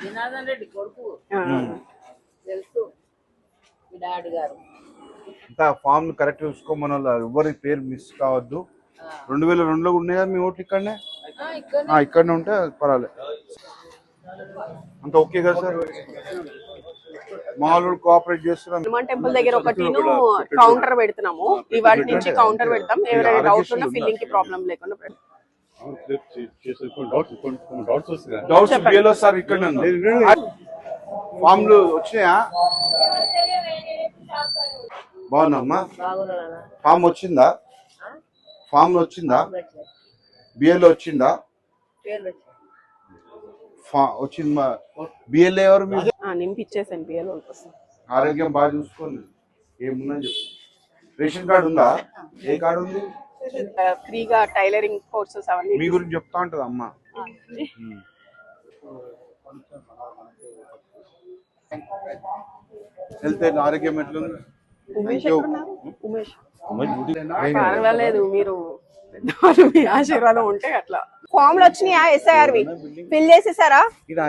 జనార్దన్ రెడ్డి కొడుకు తెలుసు మీ డాడీ గారు. ఇంకా ఫామ్ కరెక్ట్ చూసుకోమని వాళ్ళు ఎవరి పేరు మిస్ కావద్దు. 2002లో ఉన్నాయి కదా మీ ఓట్లు ఇక్కడనే, ఇక్కడనే ఉంటే పర్వాలేదు. అంత ఓకే కదా సార్? మా వాళ్ళు కోఆపరేట్ చేస్తున్నాం. హనుమాన్ టెంపుల్ దగ్గర ఒకటి కౌంటర్ పెడుతున్నాము. ఇవాళ నుంచి కౌంటర్ పెడతాం. ఎవరైనా డౌట్స్ ఉన్నా ఫిల్లింగ్ కి ప్రాబ్లం లేకుండా పెడతాం. డౌట్స్ బిఎల్ఓ సార్ ఇక్కడ ఫామ్లు వచ్చినాయా? బాగున్నామ్మా. ఫామ్ వచ్చిందా? ఫామ్ వచ్చిందా? బిఎల్ఓ వచ్చిందా? వచ్చింది. మా బిఎల్ఏ ఎవరు? నింపిచ్చేసాను బిఎల్ఓ కోసం. ఆరోగ్యం బాగా చూసుకోండి. ఏమున్నా చెప్పు. రేషన్ కార్డు ఉందా? ఏ కార్డు ఉంది? ఫ్రీగా టైలరింగ్ కోర్సెస్ అవన్నీ మీ గురించి చెప్తా ఉంటది అమ్మ. హెల్త్ ఆరోగ్యం ఎట్లుంది? పర్వాలేదు. మీరు మీ ఆశీర్వాదం ఉంటే అట్లా. ఫామ్లు వచ్చినాయా? SIRవి ఫిల్ చేసేసారా?